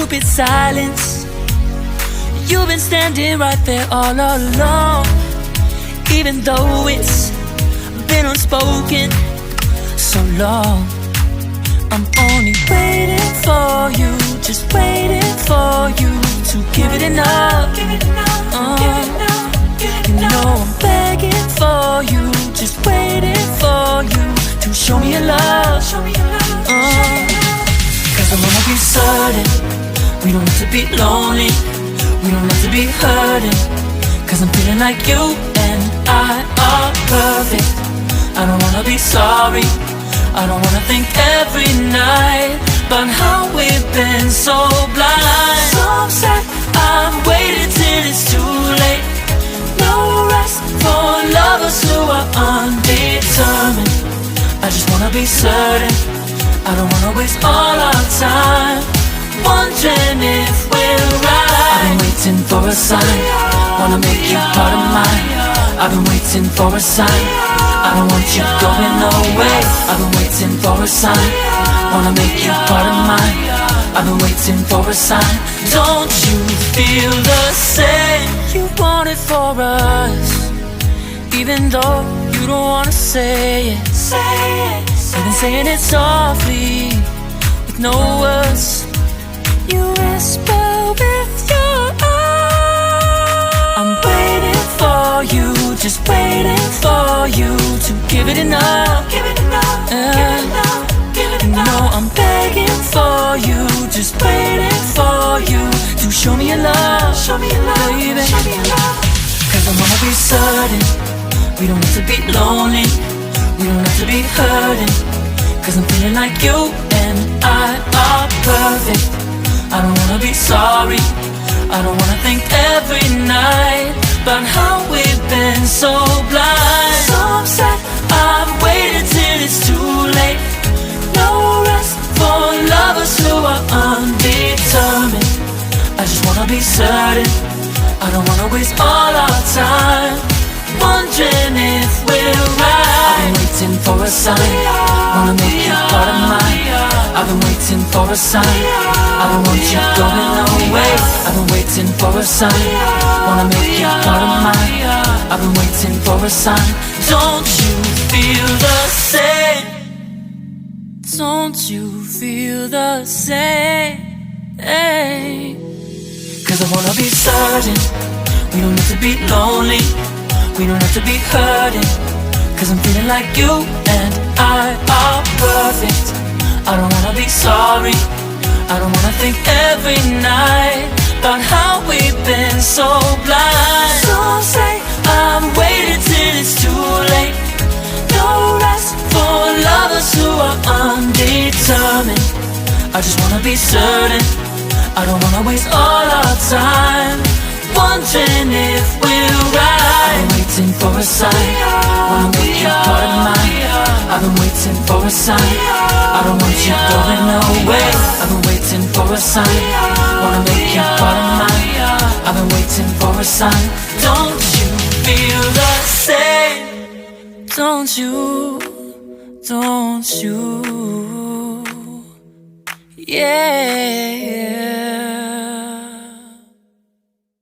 stupid silence. You've been standing right there all along, even though it's been unspoken so long. I'm only waiting for you, just waiting for you to give it enough. You know I'm begging for you, just waiting for you to show me your love. Cause I wanna be certain we don't have to be lonely, we don't have to be hurting. Cause I'm feeling like you and I are perfect. I don't wanna be sorry, I don't wanna think every night about how we've been so blind. So upset, I'm waiting till it's too late. No rest for lovers who are undetermined. I just wanna be certain, I don't wanna waste all our time wondering if we're right. I've been waiting for a sign, wanna make you part of mine. I've been waiting for a sign, I don't want you going away. I've been waiting for a sign, wanna make you part of mine. I've been waiting for a sign. Don't you feel the same? You want it for us, even though you don't wanna say it. You've been saying it softly, with no words. You whisper with your eyes. I'm waiting for you, just waiting for you to give it enough. You know I'm begging for you, just waiting for you to show me your love, baby. Cause I wanna be certain we don't have to be lonely, we don't have to be hurting. Cause I'm feeling like you and I are perfect. I don't wanna be sorry, I don't wanna think every night about how we've been so blind. So upset, I'm waiting till it's too late. No rest for lovers who are undetermined. I just wanna be certain, I don't wanna waste all our time wondering if we're right. I've been waiting for a sign, wanna make you part of mine. I've been waiting for a sign, I don't want you going away. I've been waiting for a sign, wanna make you part of mine. I've been waiting for a sign. Don't you feel the same? Don't you feel the same? Cause I wanna be certain we don't have to be lonely, we don't have to be hurting. Cause I'm feeling like you and I are perfect. I don't wanna be sorry, I don't wanna think every night about how we've been so blind. So say I'm waiting till it's too late. No rest for lovers who are undetermined. I just wanna be certain, I don't wanna waste all our time wondering if we're right. I've been waiting for a sign, wanna make you part of mine. I've been waiting for a sign, I don't want you going away. I've been waiting for a sign, wanna make you part of mine. I've been waiting for a sign. Don't you feel the same? Don't you, don't you, yeah.